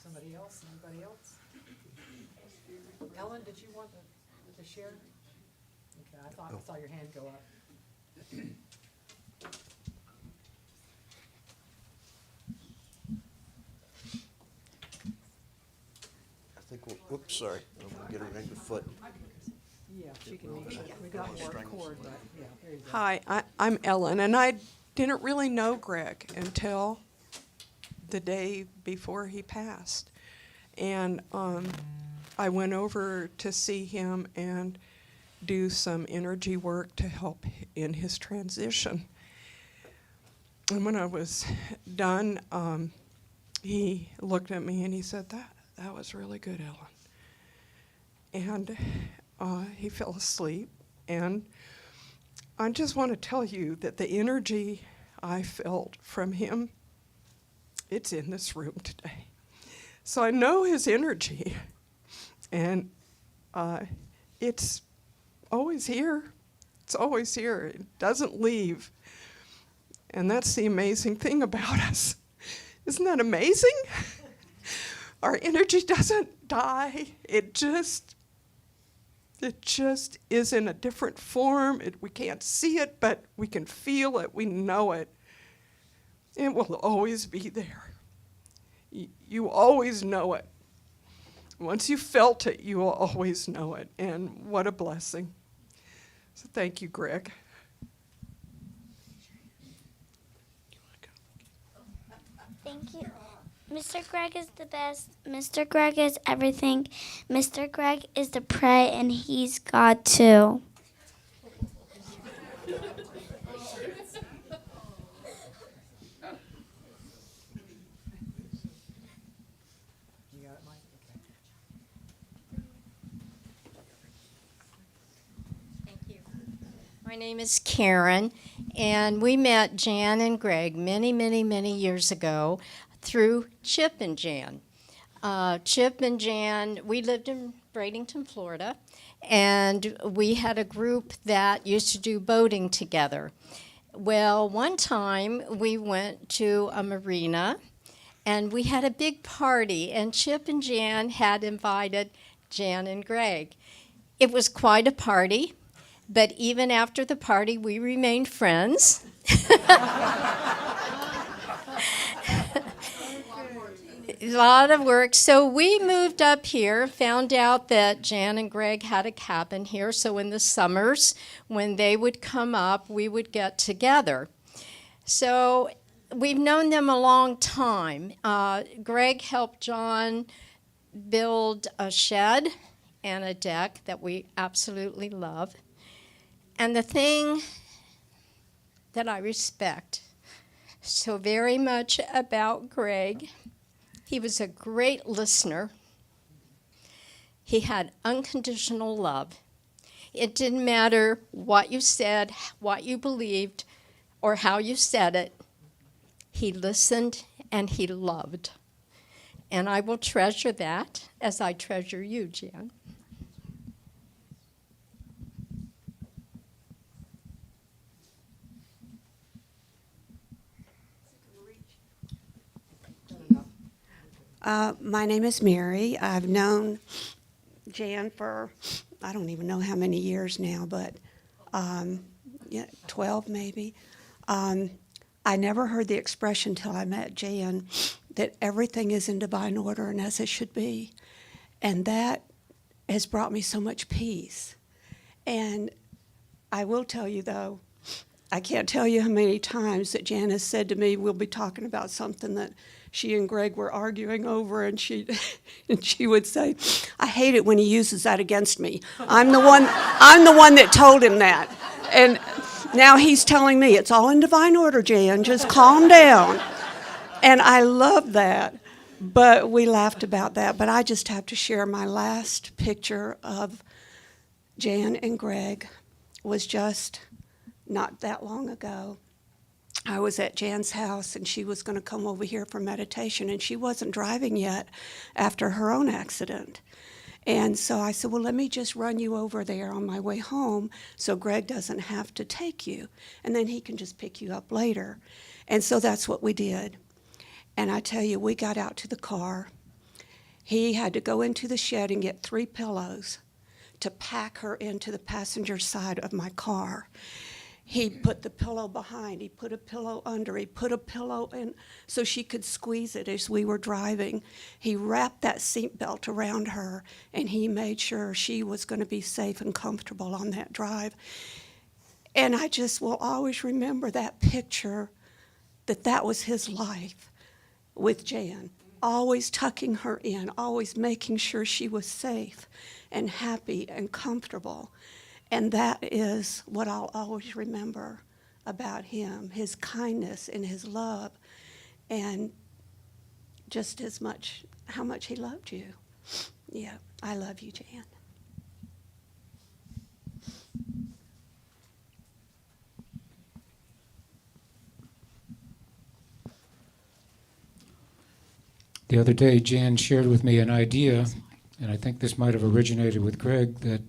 Somebody else? Anybody else? Ellen, did you want to share? Okay, I thought I saw your hand go up. I think whoops, sorry. I'm gonna get her in the foot. Yeah, she can make it. We got more cord, but yeah, there you go. Hi, I'm Ellen, and I didn't really know Greg until the day before he passed. And I went over to see him and do some energy work to help in his transition. And when I was done, he looked at me and he said, that was really good, Ellen. And he fell asleep. And I just want to tell you that the energy I felt from him, it's in this room today. So I know his energy, and it's always here. It's always here. It doesn't leave. And that's the amazing thing about us. Isn't that amazing? Our energy doesn't die. It just is in a different form. We can't see it, but we can feel it. We know it. It will always be there. you always know it. Once you felt it, you will always know it. And what a blessing. So thank you, Greg. Thank you. Mr. Greg is the best. Mr. Greg is everything. Mr. Greg is the pray, and he's God too. My name is Karen, and we met Jan and Greg many, many, many years ago through Chip and Jan. Chip and Jan, we lived in Bradenton, Florida, and we had a group that used to do boating together. Well, one time we went to a marina, and we had a big party, and Chip and Jan had invited Jan and Greg. It was quite a party. But even after the party, we remained friends. A lot of work. So we moved up here, found out that Jan and Greg had a cabin here. So in the summers, when they would come up, we would get together. So we've known them a long time. Greg helped John build a shed and a deck that we absolutely love. And the thing that I respect so very much about Greg, he was a great listener. He had unconditional love. It didn't matter what you said, what you believed, or how you said it. He listened and he loved. And I will treasure that as I treasure you, Jan. My name is Mary. I've known Jan for, I don't even know how many years now, but 12 maybe. I never heard the expression till I met Jan that everything is in divine order and as it should be. And that has brought me so much peace. And I will tell you, though, I can't tell you how many times that Jan has said to me, we'll be talking about something that she and Greg were arguing over, and she would say, I hate it when he uses that against me. I'm the one that told him that. And now he's telling me, it's all in divine order, Jan, just calm down. And I love that. But we laughed about that. But I just have to share my last picture of Jan and Greg was just not that long ago. I was at Jan's house, and she was going to come over here for meditation, and she wasn't driving yet after her own accident. And so I said, well, let me just run you over there on my way home so Greg doesn't have to take you, and then he can just pick you up later. And so that's what we did. And I tell you, we got out to the car. He had to go into the shed and get 3 pillows to pack her into the passenger side of my car. He put the pillow behind, he put a pillow under, he put a pillow in so she could squeeze it as we were driving. He wrapped that seatbelt around her, and he made sure she was going to be safe and comfortable on that drive. And I just will always remember that picture, that was his life with Jan, always tucking her in, always making sure she was safe and happy and comfortable. And that is what I'll always remember about him, his kindness and his love, and just as much how much he loved you. Yeah, I love you, Jan. The other day, Jan shared with me an idea, and I think this might have originated with Greg, that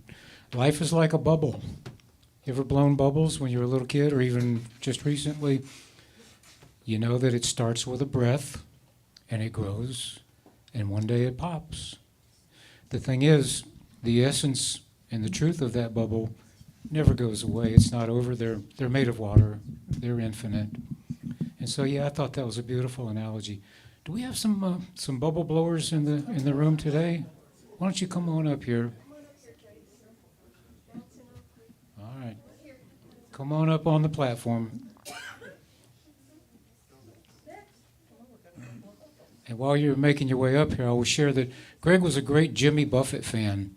life is like a bubble. You ever blown bubbles when you were a little kid, or even just recently? You know that it starts with a breath, and it grows, and one day it pops. The thing is, the essence and the truth of that bubble never goes away. It's not over. They're made of water. They're infinite. And so, yeah, I thought that was a beautiful analogy. Do we have some bubble blowers in the room today? Why don't you come on up here? All right. Come on up on the platform. And while you're making your way up here, I will share that Greg was a great Jimmy Buffett fan.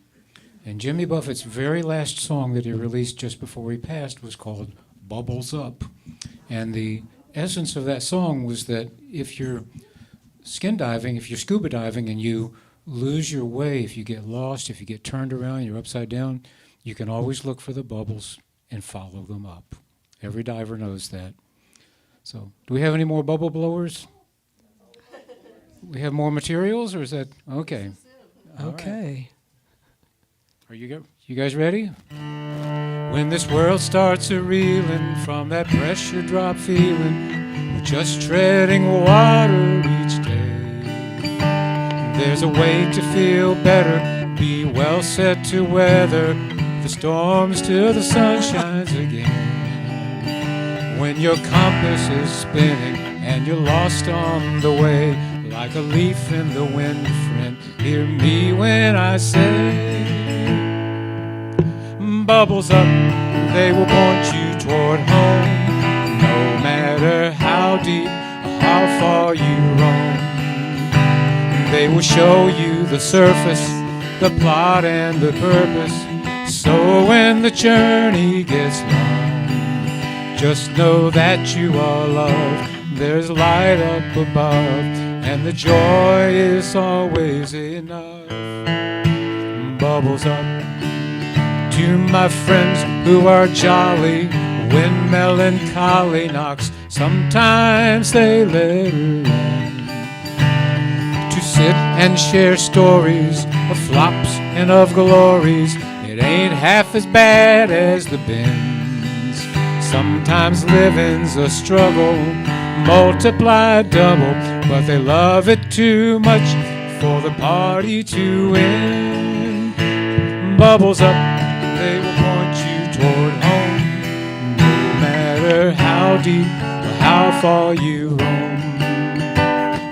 And Jimmy Buffett's very last song that he released just before he passed was called Bubbles Up. And the essence of that song was that if you're if you're scuba diving and you lose your way, if you get lost, if you get turned around, you're upside down, you can always look for the bubbles and follow them up. Every diver knows that. So, do we have any more bubble blowers? We have more materials, or is that okay? Okay. Are you guys ready? When this world starts a-reeling from that pressure drop feeling, we're just treading water each day. There's a way to feel better, be well set to weather the storms till the sun shines again. When your compass is spinning and you're lost on the way, like a leaf in the wind, friend, hear me when I say, bubbles up, they will point you toward home, no matter how deep or how far you roam. They will show you the surface, the plot and the purpose, so when the journey gets long, just know that you are loved, there's light up above, and the joy is always enough. Bubbles up to my friends who are jolly when melancholy knocks. Sometimes they let her on to sit and share stories of flops and of glories. It ain't half as bad as the bends. Sometimes living's a struggle, multiplied double, but they love it too much for the party to end. Bubbles up, they will point you toward home, no matter how deep or how far you roam.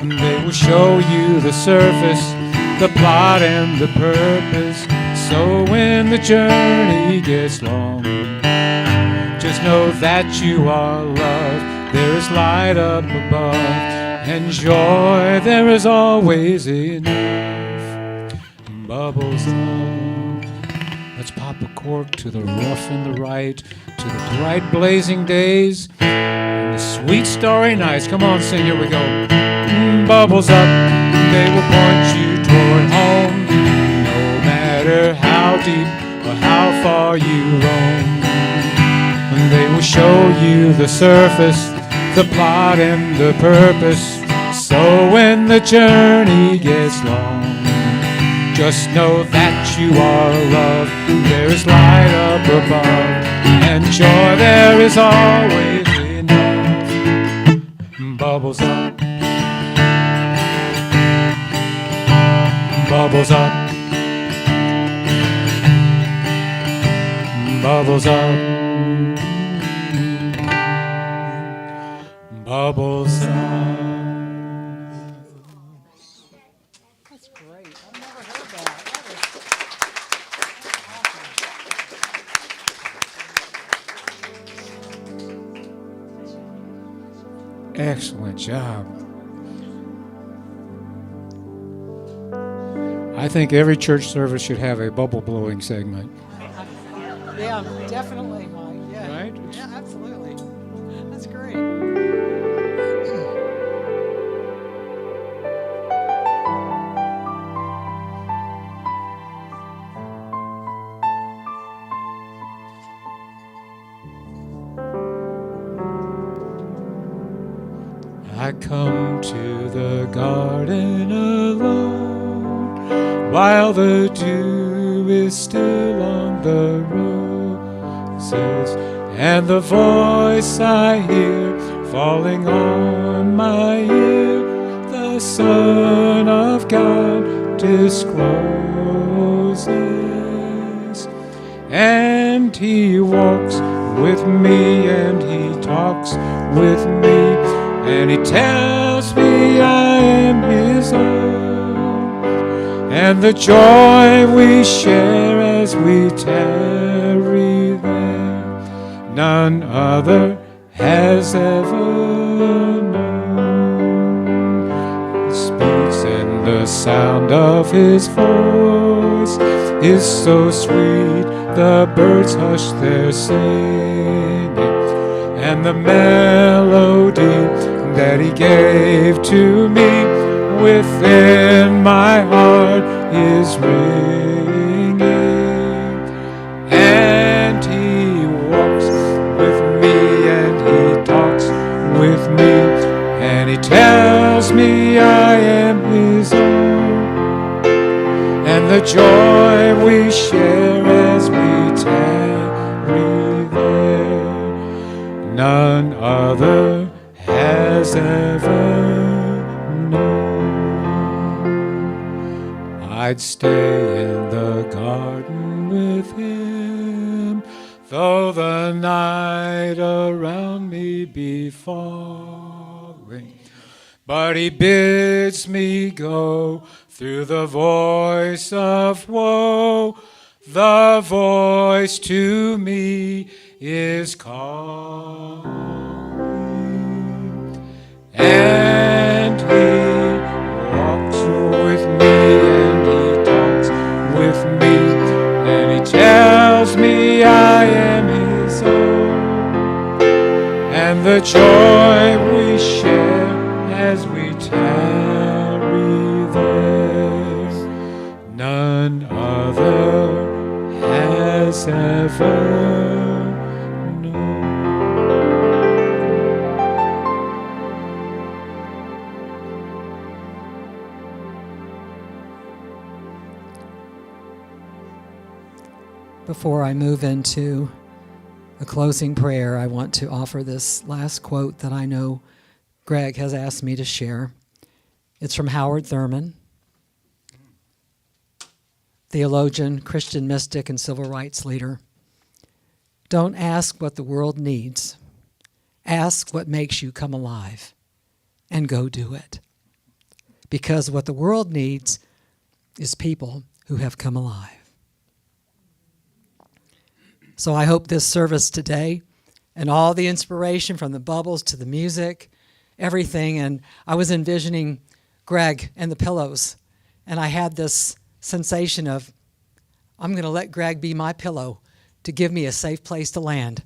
They will show you the surface, the plot and the purpose, so when the journey gets long, just know that you are loved, there is light up above, and joy there is always enough. Bubbles up. Let's pop a cork to the rough and the right, to the bright blazing days, and the sweet starry nights. Come on, sing, here we go. Bubbles up, they will point you toward home, no matter how deep or how far you roam. And they will show you the surface, the plot and the purpose, so when the journey gets long, just know that you are loved, there is light up above, and joy there is always enough. Bubbles up, bubbles up, bubbles up, bubbles up. That's great. I've never heard that. Excellent job. I think every church service should have a bubble blowing segment. Yeah, definitely, Mike. Yeah. Right? Yeah, absolutely. That's great. I come to the garden alone while the dew is still on the roses, and the voice I hear falling on my ear, the Son of God discloses. And he walks with me and he talks with me, and he tells me I am his own, and the joy we share as we tarry there, none other has ever known. He speaks, and the sound of his voice is so sweet, the birds hush their singing, and the melody that he gave to me within my heart is ringing. And he walks with me, and he talks with me, and he tells me I am his own, and the joy we share as we tarry there, none other has ever known. I'd stay in the garden with him, though the night around me be falling, but he bids me go through the voice of woe. The voice to me is calling, and he walks with me, and he talks with me, and he tells me I am his own, and the joy we share as we tarry there, none other has ever known. Before I move into a closing prayer, I want to offer this last quote that I know Greg has asked me to share. It's from Howard Thurman, theologian, Christian mystic, and civil rights leader. Don't ask what the world needs. Ask what makes you come alive, and go do it. Because what the world needs is people who have come alive. So I hope this service today and all the inspiration from the bubbles to the music, everything, and I was envisioning Greg and the pillows, and I had this sensation of, I'm going to let Greg be my pillow to give me a safe place to land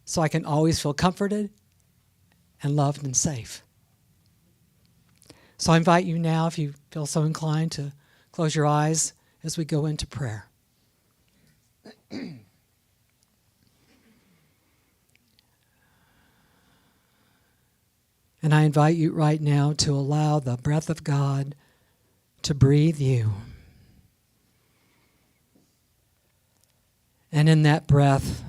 so I can always feel comforted and loved and safe. So I invite you now, if you feel so inclined, to close your eyes as we go into prayer. And I invite you right now to allow the breath of God to breathe you. And in that breath,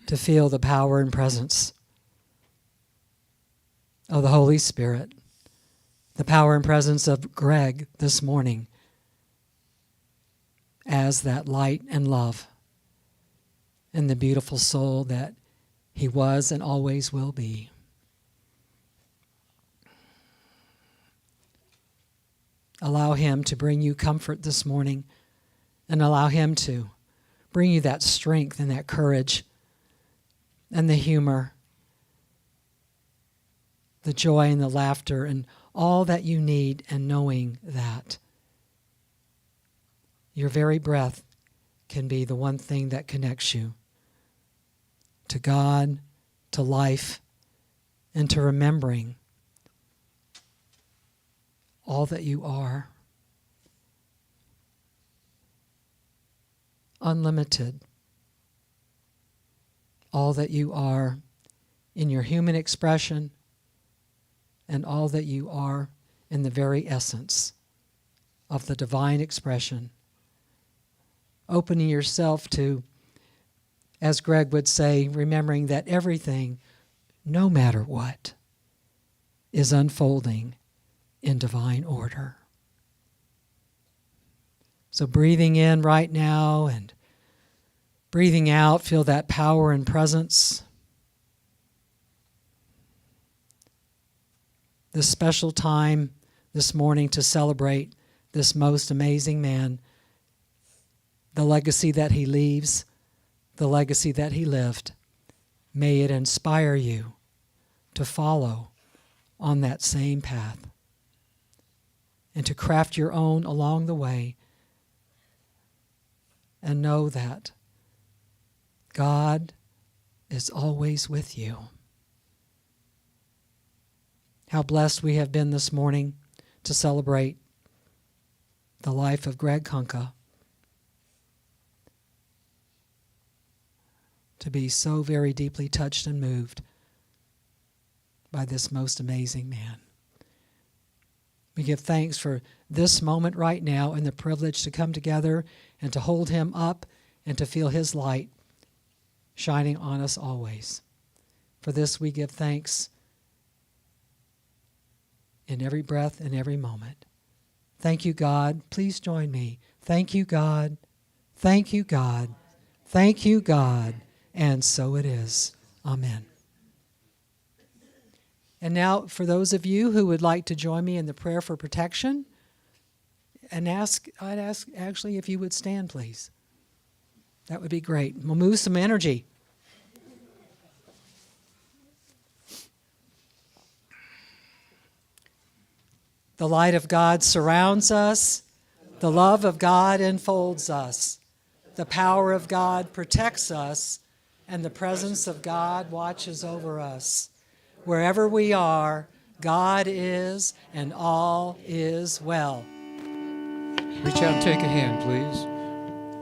to feel the power and presence of the Holy Spirit, the power and presence of Greg this morning as that light and love and the beautiful soul that he was and always will be. Allow him to bring you comfort this morning, and allow him to bring you that strength and that courage and the humor, the joy and the laughter and all that you need, and knowing that your very breath can be the one thing that connects you to God, to life, and to remembering all that you are. Unlimited. All that you are in your human expression, and all that you are in the very essence of the divine expression. Opening yourself to, as Greg would say, remembering that everything, no matter what, is unfolding in divine order. So breathing in right now and breathing out, feel that power and presence. this special time this morning to celebrate this most amazing man, the legacy that he leaves, the legacy that he lived. May it inspire you to follow on that same path and to craft your own along the way, and know that God is always with you. How blessed we have been this morning to celebrate the life of Greg Kunka, to be so very deeply touched and moved by this most amazing man. We give thanks for this moment right now and the privilege to come together and to hold him up and to feel his light shining on us always. For this we give thanks in every breath and every moment. Thank you, God. Please join me. Thank you, God. Thank you, God. Thank you, God. And so it is. Amen. And now, for those of you who would like to join me in the prayer for protection, I'd ask actually if you would stand, please. That would be great. We'll move some energy. The light of God surrounds us. The love of God enfolds us. The power of God protects us. And the presence of God watches over us. Wherever we are, God is, and all is well. Reach out and take a hand, please.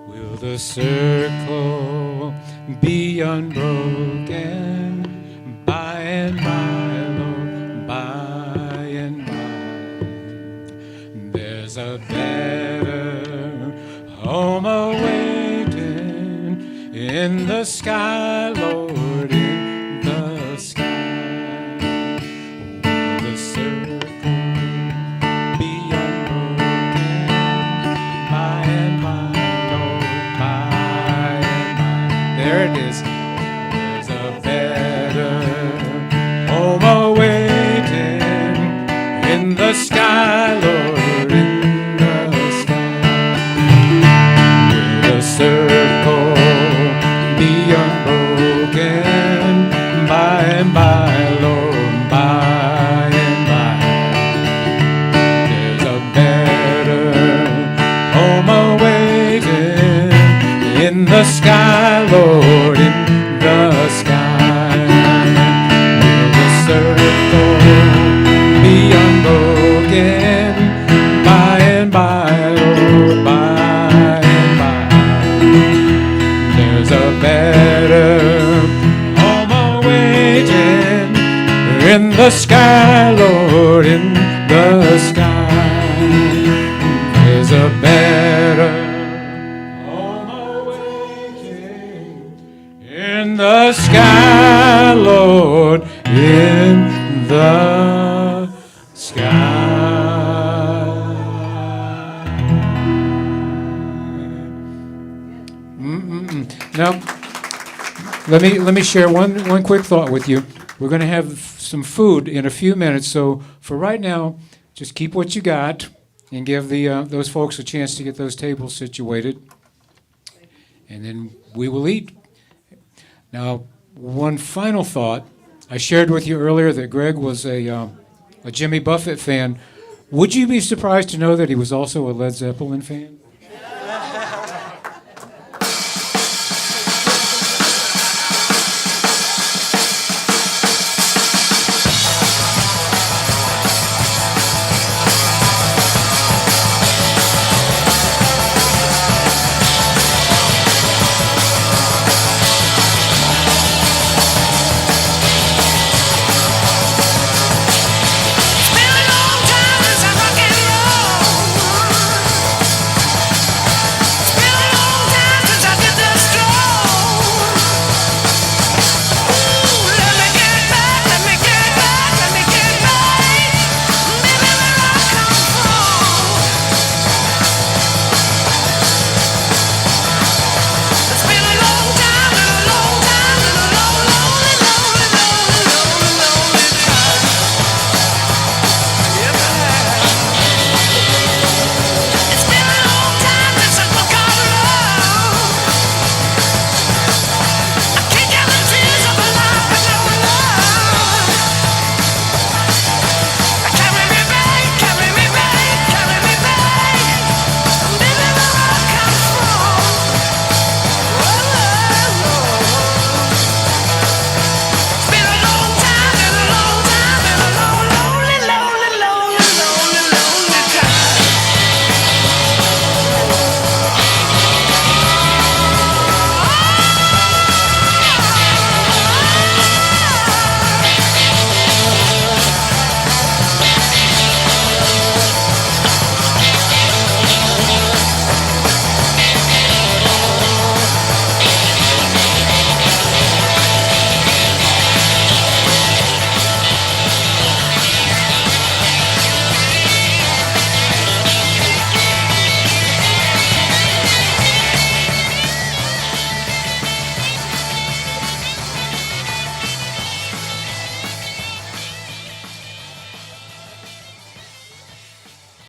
Will the circle be unbroken by and by, Lord, by and by? There's a better home awaiting in the sky, Lord, in the sky. Will the circle be unbroken by and by, Lord, by and by? There it is. There's a better home awaiting in the sky, Lord, in the sky. Will the circle be unbroken by and by, Lord, by and by? There's a better home awaiting in the sky, Lord, in the sky. Will the circle be unbroken by and by, Lord, by and by? There's a better home awaiting in the sky, Lord, in the sky. There's a better home awaiting in the sky, Lord, in the sky. Now, let me share one quick thought with you. We're going to have some food in a few minutes, so for right now, just keep what you got and give those folks a chance to get those tables situated, and then we will eat. Now, one final thought. I shared with you earlier that Greg was a Jimmy Buffett fan. Would you be surprised to know that he was also a Led Zeppelin fan?